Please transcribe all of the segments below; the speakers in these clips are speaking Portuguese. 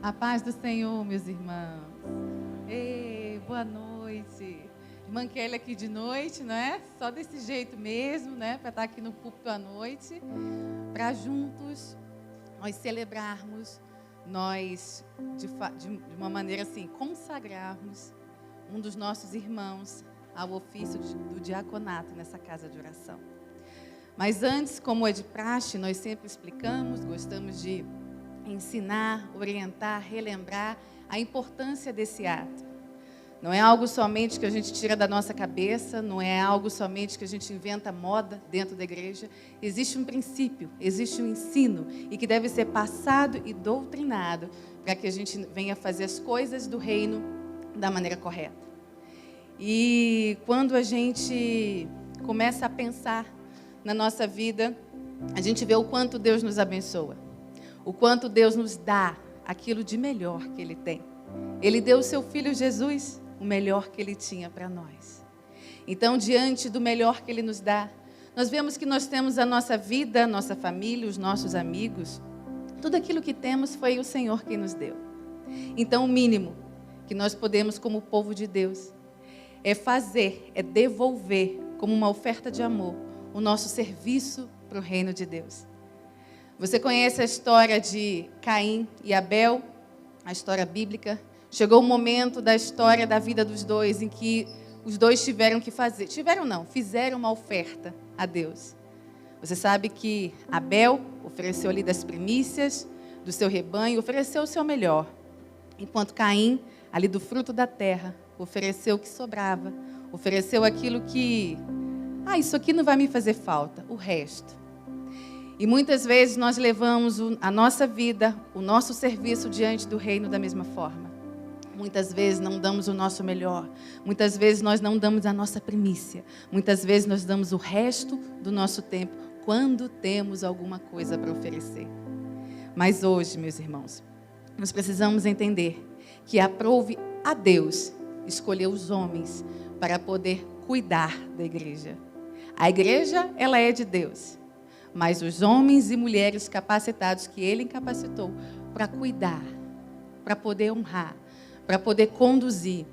A paz do Senhor, meus irmãos. Ei, boa noite. Irmã Kelly aqui de noite, né? Só desse jeito mesmo, né? Para estar aqui no púlpito à noite, para juntos nós celebrarmos, nós de uma maneira assim, consagrarmos um dos nossos irmãos ao ofício do diaconato nessa casa de oração. Mas antes, como é de praxe, nós sempre explicamos, gostamos de ensinar, orientar, relembrar a importância desse ato. Não é algo somente que a gente tira da nossa cabeça, não é algo somente que a gente inventa moda dentro da igreja. Existe um princípio, existe um ensino e que deve ser passado e doutrinado para que a gente venha fazer as coisas do reino da maneira correta. E quando a gente começa a pensar na nossa vida, a gente vê o quanto Deus nos abençoa, o quanto Deus nos dá aquilo de melhor que Ele tem. Ele deu o seu Filho Jesus, o melhor que Ele tinha para nós. Então, diante do melhor que Ele nos dá, nós vemos que nós temos a nossa vida, a nossa família, os nossos amigos. Tudo aquilo que temos foi o Senhor quem nos deu. Então, o mínimo que nós podemos, como povo de Deus, é fazer, é devolver, como uma oferta de amor, o nosso serviço para o reino de Deus. Você conhece a história de Caim e Abel, a história bíblica? Chegou o momento da história da vida dos dois, em que os dois fizeram uma oferta a Deus. Você sabe que Abel ofereceu ali das primícias do seu rebanho, ofereceu o seu melhor, enquanto Caim, ali do fruto da terra, ofereceu o que sobrava, ofereceu aquilo que, isso aqui não vai me fazer falta, o resto. E muitas vezes nós levamos a nossa vida, o nosso serviço diante do reino da mesma forma. Muitas vezes não damos o nosso melhor, muitas vezes nós não damos a nossa primícia, muitas vezes nós damos o resto do nosso tempo, quando temos alguma coisa para oferecer. Mas hoje, meus irmãos, nós precisamos entender que aprove a Deus escolher os homens para poder cuidar da igreja. A igreja, ela é de Deus, mas os homens e mulheres capacitados que Ele capacitou para cuidar, para poder honrar, para poder conduzir,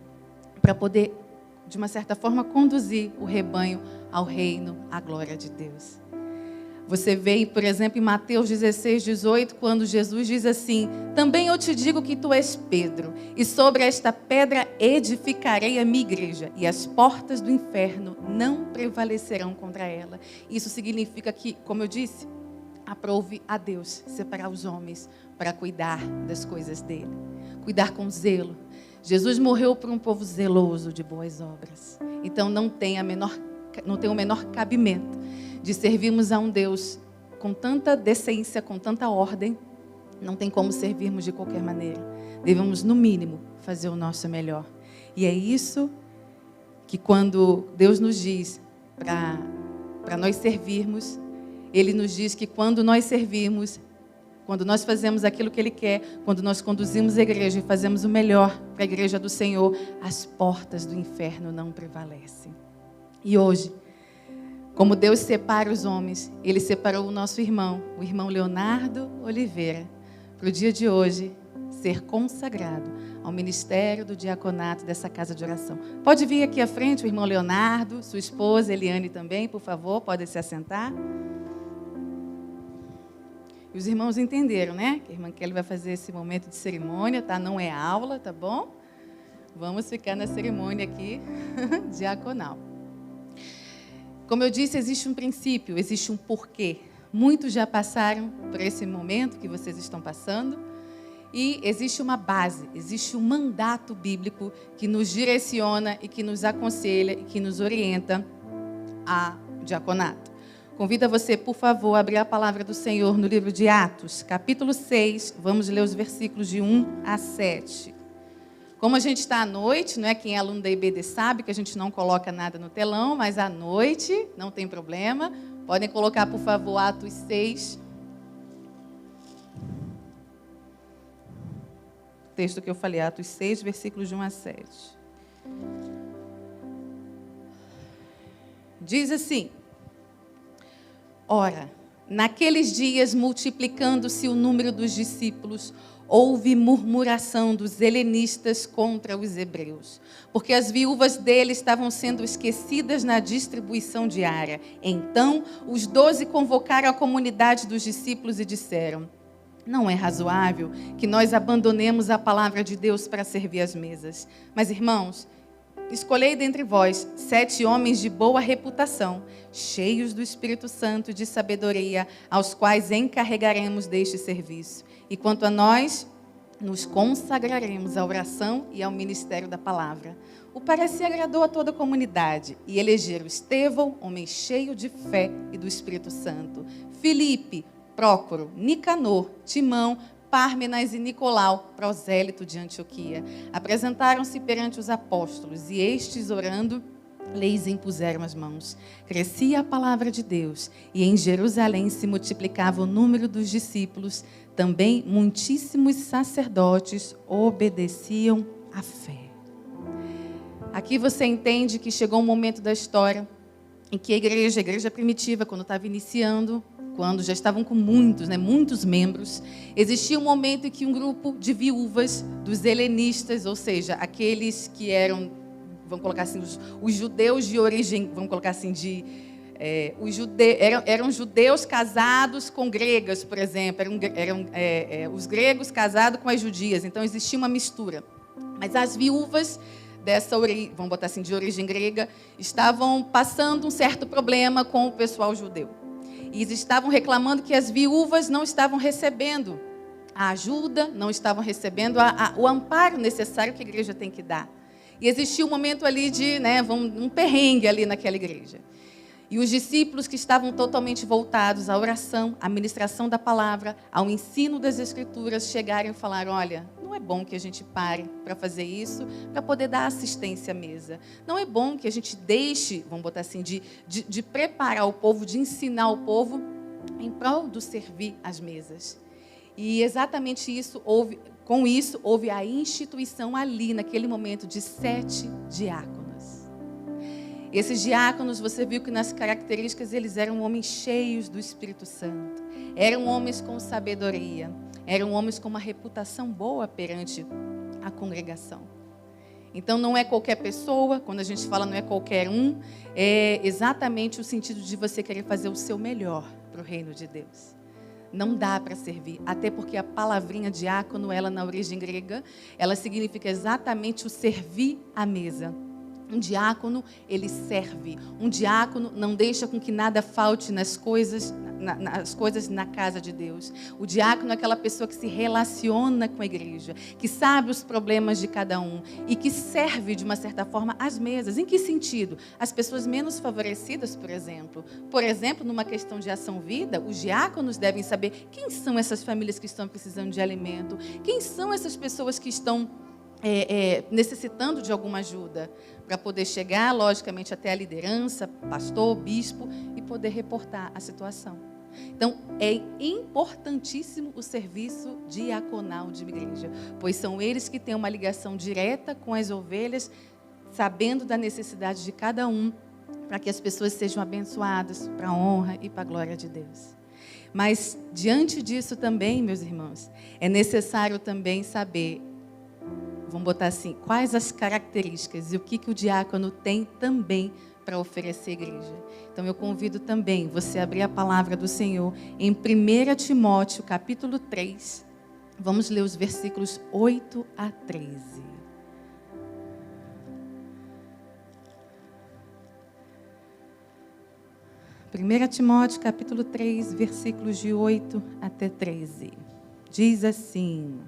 para poder, de uma certa forma, conduzir o rebanho ao reino, à glória de Deus. Você vê, por exemplo, em Mateus 16, 18, quando Jesus diz assim: também eu te digo que tu és Pedro, e sobre esta pedra edificarei a minha igreja, e as portas do inferno não prevalecerão contra ela. Isso significa que, como eu disse, aprove a Deus separar os homens para cuidar das coisas dele, cuidar com zelo. Jesus morreu por um povo zeloso de boas obras. Então não tem o menor cabimento de servirmos a um Deus com tanta decência, com tanta ordem. Não tem como servirmos de qualquer maneira. Devemos, no mínimo, fazer o nosso melhor. E é isso que, quando Deus nos diz para nós servirmos, Ele nos diz que quando nós servirmos, quando nós fazemos aquilo que Ele quer, quando nós conduzimos a igreja e fazemos o melhor para a igreja do Senhor, as portas do inferno não prevalecem. E hoje, como Deus separa os homens, Ele separou o nosso irmão, o irmão Leonardo Oliveira, para o dia de hoje ser consagrado ao ministério do diaconato dessa casa de oração. Pode vir aqui à frente o irmão Leonardo, sua esposa Eliane também, por favor, podem se assentar. E os irmãos entenderam, né? Que a irmã Kelly vai fazer esse momento de cerimônia, tá? Não é aula, tá bom? Vamos ficar na cerimônia aqui diaconal. Como eu disse, existe um princípio, existe um porquê. Muitos já passaram por esse momento que vocês estão passando. E existe uma base, existe um mandato bíblico que nos direciona e que nos aconselha e que nos orienta a diaconato. Convido você, por favor, a abrir a palavra do Senhor no livro de Atos, capítulo 6. Vamos ler os versículos de 1 a 7. Como a gente está à noite, não é? Quem é aluno da IBD sabe que a gente não coloca nada no telão, mas à noite não tem problema. Podem colocar, por favor, Atos 6. O texto que eu falei, Atos 6, versículos de 1 a 7. Diz assim: ora, naqueles dias, multiplicando-se o número dos discípulos, houve murmuração dos helenistas contra os hebreus, porque as viúvas dele estavam sendo esquecidas na distribuição diária. Então, os 12 convocaram a comunidade dos discípulos e disseram: não é razoável que nós abandonemos a palavra de Deus para servir as mesas. Mas, irmãos, escolhei dentre vós 7 homens de boa reputação, cheios do Espírito Santo e de sabedoria, aos quais encarregaremos deste serviço. E quanto a nós, nos consagraremos à oração e ao ministério da palavra. O parecer agradou a toda a comunidade, e elegeram Estevão, homem cheio de fé e do Espírito Santo, Filipe, Prócoro, Nicanor, Timão, Pármenas e Nicolau, prosélito de Antioquia. Apresentaram-se perante os apóstolos, e estes, orando, lhes impuseram as mãos. Crescia a palavra de Deus, e em Jerusalém se multiplicava o número dos discípulos. Também muitíssimos sacerdotes obedeciam à fé. Aqui você entende que chegou um momento da história em que a igreja primitiva, quando estava iniciando, quando já estavam com muitos membros, existia um momento em que um grupo de viúvas dos helenistas, ou seja, aqueles que eram, vamos colocar assim, os judeus de origem, vamos colocar assim, eram judeus casados com gregas, por exemplo, eram os gregos casados com as judias, então existia uma mistura. Mas as viúvas dessa origem, vamos botar assim, de origem grega, estavam passando um certo problema com o pessoal judeu. E estavam reclamando que as viúvas não estavam recebendo a ajuda, não estavam recebendo o amparo necessário que a igreja tem que dar. E existia um momento ali de, um perrengue ali naquela igreja. E os discípulos que estavam totalmente voltados à oração, à ministração da palavra, ao ensino das Escrituras, chegaram e falaram: olha, não é bom que a gente pare para fazer isso, para poder dar assistência à mesa. Não é bom que a gente deixe, vamos botar assim, de preparar o povo, de ensinar o povo em prol do servir às mesas. E exatamente isso, com isso, houve a instituição ali, naquele momento, de 7 diáconos. Esses diáconos, você viu que nas características eles eram homens cheios do Espírito Santo. Eram homens com sabedoria. Eram homens com uma reputação boa perante a congregação. Então, não é qualquer pessoa, quando a gente fala não é qualquer um, é exatamente o sentido de você querer fazer o seu melhor para o reino de Deus. Não dá para servir, até porque a palavrinha diácono, ela na origem grega, ela significa exatamente o servir à mesa. Um diácono, ele serve. Um diácono não deixa com que nada falte nas coisas na casa de Deus. O diácono é aquela pessoa que se relaciona com a igreja, que sabe os problemas de cada um e que serve, de uma certa forma, às mesas. Em que sentido? As pessoas menos favorecidas, por exemplo. Por exemplo, numa questão de ação-vida, os diáconos devem saber quem são essas famílias que estão precisando de alimento, quem são essas pessoas que estão necessitando de alguma ajuda, para poder chegar, logicamente, até a liderança, pastor, bispo, e poder reportar a situação. Então, é importantíssimo o serviço diaconal de igreja, pois são eles que têm uma ligação direta com as ovelhas, sabendo da necessidade de cada um, para que as pessoas sejam abençoadas, para a honra e para a glória de Deus. Mas, diante disso também, meus irmãos, é necessário também saber, vamos botar assim, quais as características e o que o diácono tem também para oferecer à igreja. Então, eu convido também você a abrir a palavra do Senhor em 1 Timóteo, capítulo 3. Vamos ler os versículos 8 a 13. Primeira Timóteo, capítulo 3, versículos de 8 até 13. Diz assim: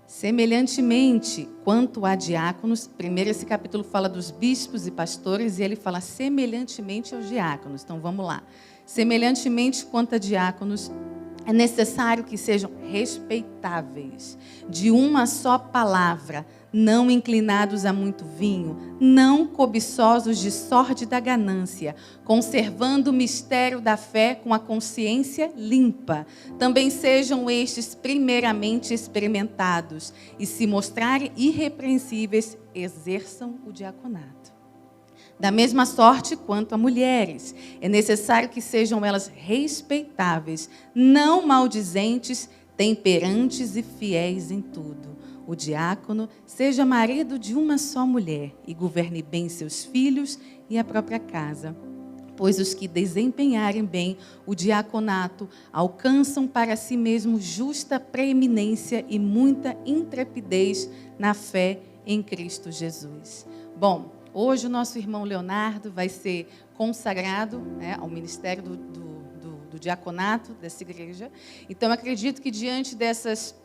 semelhantemente, quanto a diáconos, primeiro esse capítulo fala dos bispos e pastores, e ele fala semelhantemente aos diáconos. Então, vamos lá. Semelhantemente, quanto a diáconos, é necessário que sejam respeitáveis, de uma só palavra, não inclinados a muito vinho, não cobiçosos de sórdida ganância, conservando o mistério da fé com a consciência limpa. Também sejam estes primeiramente experimentados, e se mostrarem irrepreensíveis, exerçam o diaconato. Da mesma sorte quanto a mulheres, é necessário que sejam elas respeitáveis, não maldizentes, temperantes e fiéis em tudo. O diácono seja marido de uma só mulher e governe bem seus filhos e a própria casa. Pois os que desempenharem bem o diaconato alcançam para si mesmos justa preeminência e muita intrepidez na fé em Cristo Jesus. Bom, hoje o nosso irmão Leonardo vai ser consagrado, né, ao ministério do diaconato dessa igreja. Então, acredito que diante dessas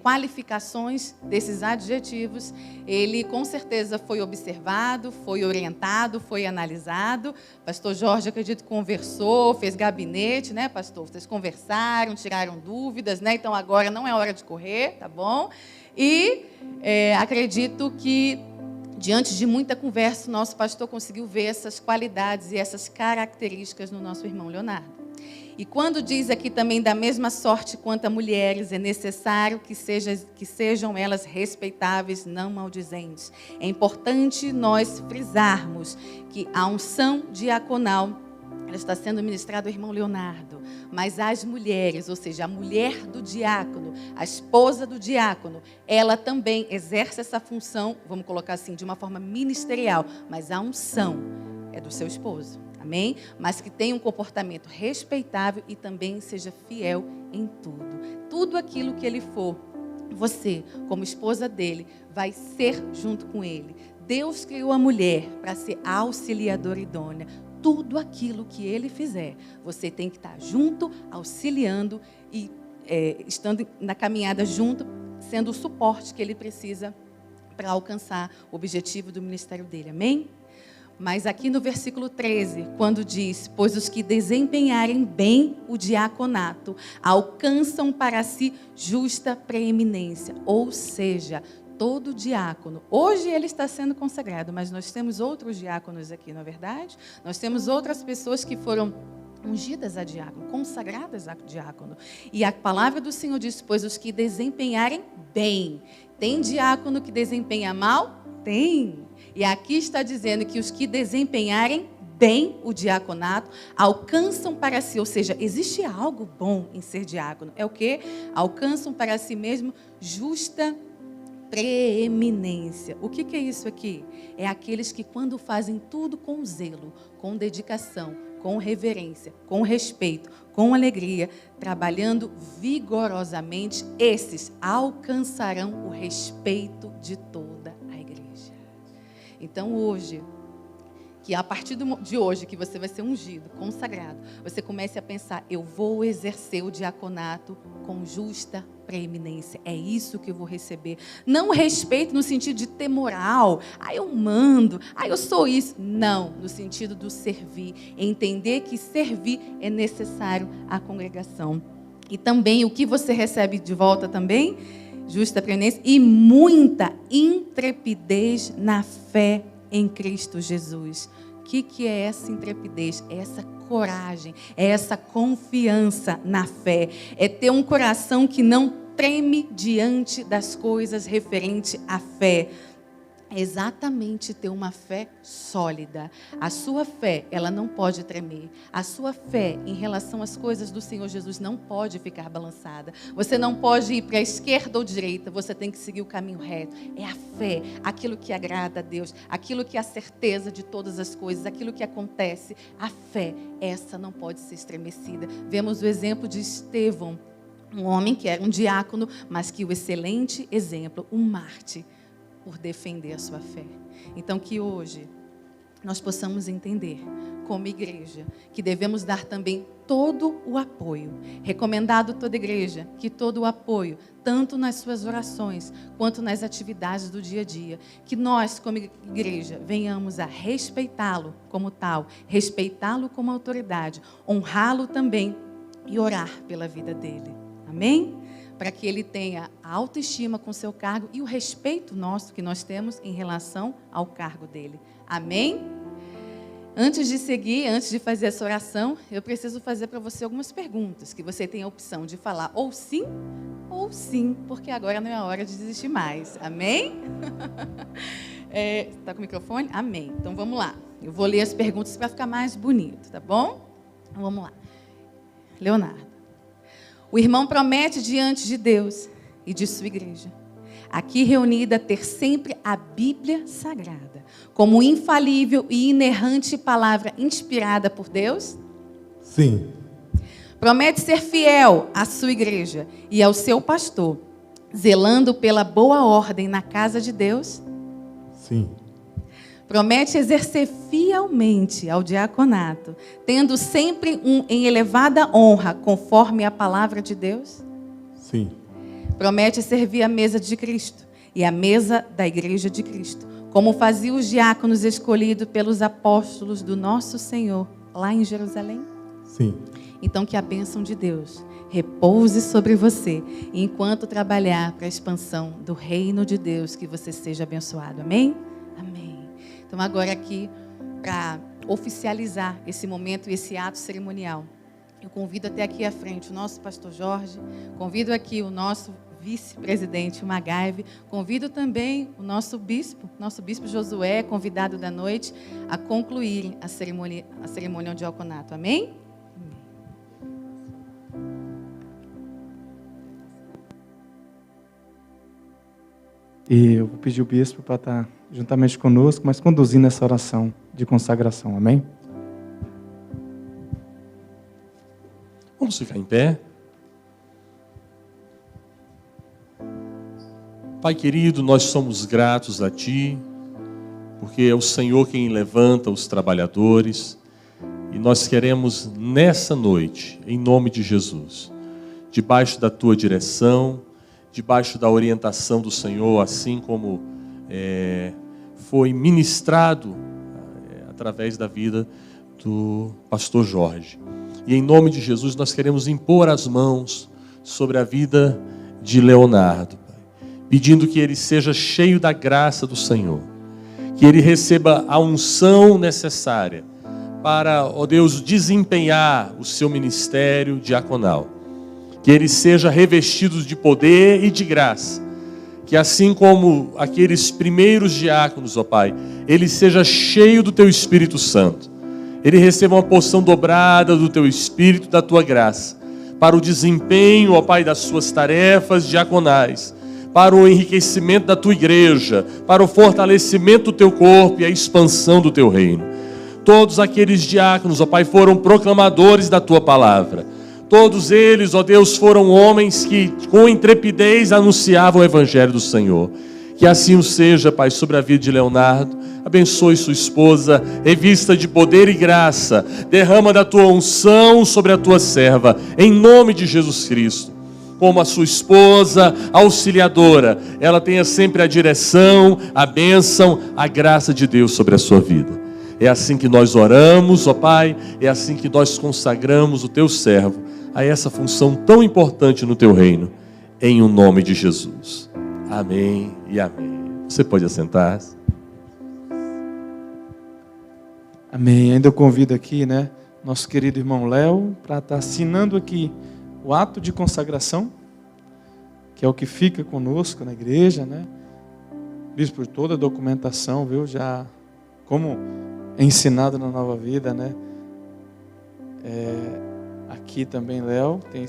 qualificações, desses adjetivos, ele com certeza foi observado, foi orientado, foi analisado. Pastor Jorge, acredito, conversou, fez gabinete, né, pastor? Vocês conversaram, tiraram dúvidas, né? Então agora não é hora de correr, tá bom? E acredito que diante de muita conversa, o nosso pastor conseguiu ver essas qualidades e essas características no nosso irmão Leonardo. E quando diz aqui também da mesma sorte quanto a mulheres, é necessário que sejam elas respeitáveis, não maldizentes. É importante nós frisarmos que a unção diaconal ela está sendo ministrada ao irmão Leonardo, mas as mulheres, ou seja, a mulher do diácono, a esposa do diácono, ela também exerce essa função, vamos colocar assim, de uma forma ministerial, mas a unção é do seu esposo. Amém? Mas que tenha um comportamento respeitável e também seja fiel em tudo. Tudo aquilo que ele for, você, como esposa dele, vai ser junto com ele. Deus criou a mulher para ser auxiliadora idônea. Tudo aquilo que ele fizer, você tem que estar junto, auxiliando e estando na caminhada junto, sendo o suporte que ele precisa para alcançar o objetivo do ministério dele. Amém? Mas aqui no versículo 13, quando diz, pois os que desempenharem bem o diaconato, alcançam para si justa preeminência. Ou seja, todo diácono, hoje ele está sendo consagrado, mas nós temos outros diáconos aqui, não é verdade? Nós temos outras pessoas que foram ungidas a diácono, consagradas a diácono. E a palavra do Senhor diz, pois os que desempenharem bem. Tem diácono que desempenha mal? Tem. E aqui está dizendo que os que desempenharem bem o diaconato alcançam para si, ou seja, existe algo bom em ser diácono. É o quê? Alcançam para si mesmo justa preeminência. O que é isso aqui? É aqueles que quando fazem tudo com zelo, com dedicação, com reverência, com respeito, com alegria, trabalhando vigorosamente, esses alcançarão o respeito de toda a igreja. Então hoje, que a partir de hoje, que você vai ser ungido, consagrado, você comece a pensar, eu vou exercer o diaconato com justa preeminência. É isso que eu vou receber. Não respeito no sentido de ter moral. Eu mando. Eu sou isso. Não, no sentido do servir. Entender que servir é necessário à congregação. E também, o que você recebe de volta também? Justa preeminência e muita intrepidez na fé em Cristo Jesus. O que é essa intrepidez? É essa coragem, é essa confiança na fé. É ter um coração que não treme diante das coisas referente à fé. É exatamente ter uma fé sólida. A sua fé, ela não pode tremer. A sua fé em relação às coisas do Senhor Jesus não pode ficar balançada. Você não pode ir para a esquerda ou direita, você tem que seguir o caminho reto. É a fé, aquilo que agrada a Deus, aquilo que é a certeza de todas as coisas, aquilo que acontece. A fé, essa não pode ser estremecida. Vemos o exemplo de Estevão, um homem que era um diácono, mas que o excelente exemplo, um mártir, por defender a sua fé. Então, que hoje nós possamos entender, como igreja, que devemos dar também todo o apoio. Recomendado toda igreja, que todo o apoio, tanto nas suas orações, quanto nas atividades do dia a dia, que nós, como igreja, venhamos a respeitá-lo como tal, respeitá-lo como autoridade, honrá-lo também e orar pela vida dele. Amém? Para que ele tenha a autoestima com seu cargo e o respeito nosso que nós temos em relação ao cargo dele. Amém? Antes de seguir, antes de fazer essa oração, eu preciso fazer para você algumas perguntas, que você tem a opção de falar ou sim, porque agora não é a hora de desistir mais. Amém? Está com o microfone? Amém. Então vamos lá. Eu vou ler as perguntas para ficar mais bonito, tá bom? Então, vamos lá. Leonardo. O irmão promete diante de Deus e de sua igreja, aqui reunida, ter sempre a Bíblia Sagrada como infalível e inerrante palavra inspirada por Deus? Sim. Promete ser fiel à sua igreja e ao seu pastor, zelando pela boa ordem na casa de Deus? Sim. Promete exercer fielmente ao diaconato, tendo sempre em elevada honra, conforme a palavra de Deus? Sim. Promete servir a mesa de Cristo e a mesa da igreja de Cristo, como faziam os diáconos escolhidos pelos apóstolos do nosso Senhor, lá em Jerusalém? Sim. Então, que a bênção de Deus repouse sobre você, e enquanto trabalhar para a expansão do reino de Deus, que você seja abençoado. Amém? Amém. Então, agora aqui, para oficializar esse momento e esse ato cerimonial, eu convido até aqui à frente o nosso pastor Jorge, convido aqui o nosso vice-presidente, o Magaive, convido também o nosso bispo Josué, convidado da noite, a concluírem a cerimônia de diaconato. Amém? E eu vou pedir o bispo para estar juntamente conosco, mas conduzindo essa oração de consagração. Amém? Vamos ficar em pé. Pai querido, nós somos gratos a Ti, porque é o Senhor quem levanta os trabalhadores, e nós queremos nessa noite, em nome de Jesus, debaixo da Tua direção, debaixo da orientação do Senhor, assim como foi ministrado através da vida do pastor Jorge. E em nome de Jesus nós queremos impor as mãos sobre a vida de Leonardo, Pai, pedindo que ele seja cheio da graça do Senhor, que ele receba a unção necessária para, ó Deus, desempenhar o seu ministério diaconal. Que ele seja revestido de poder e de graça. Que assim como aqueles primeiros diáconos, ó Pai, ele seja cheio do Teu Espírito Santo. Ele receba uma porção dobrada do Teu Espírito, da Tua graça, para o desempenho, ó Pai, das suas tarefas diaconais, para o enriquecimento da Tua igreja, para o fortalecimento do Teu corpo e a expansão do Teu reino. Todos aqueles diáconos, ó Pai, foram proclamadores da Tua palavra. Todos eles, ó Deus, foram homens que com intrepidez anunciavam o Evangelho do Senhor. Que assim o seja, Pai, sobre a vida de Leonardo. Abençoe sua esposa, revista de poder e graça. Derrama da Tua unção sobre a Tua serva, em nome de Jesus Cristo. Como a sua esposa, auxiliadora, ela tenha sempre a direção, a bênção, a graça de Deus sobre a sua vida. É assim que nós oramos, ó Pai, é assim que nós consagramos o Teu servo a essa função tão importante no Teu reino, em o nome de Jesus. Amém e amém. Você pode assentar-se. Amém. Ainda eu convido aqui, nosso querido irmão Léo, para estar assinando aqui o ato de consagração, que é o que fica conosco na igreja, Bispo, por toda a documentação, viu? Já como é ensinado na Nova Vida, Aqui também, Léo, tem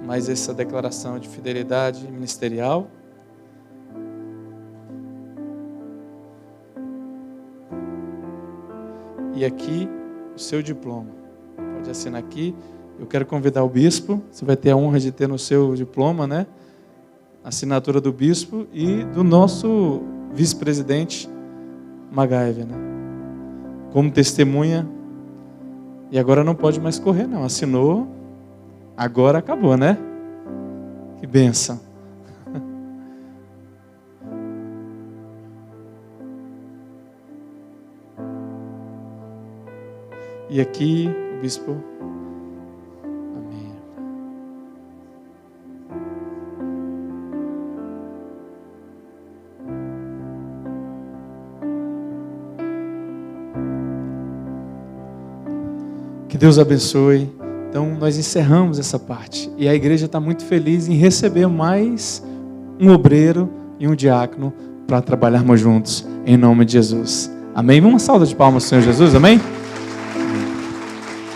mais essa declaração de fidelidade ministerial. E aqui, o seu diploma. Pode assinar aqui. Eu quero convidar o bispo. Você vai ter a honra de ter no seu diploma, a assinatura do bispo e do nosso vice-presidente, Magaive, como testemunha. E agora não pode mais correr, não. Assinou, agora acabou, Que bênção. E aqui, o bispo. Amém. Que Deus abençoe. Então, nós encerramos essa parte. E a igreja está muito feliz em receber mais um obreiro e um diácono para trabalharmos juntos, em nome de Jesus. Amém? Uma salva de palmas, Senhor Jesus, amém?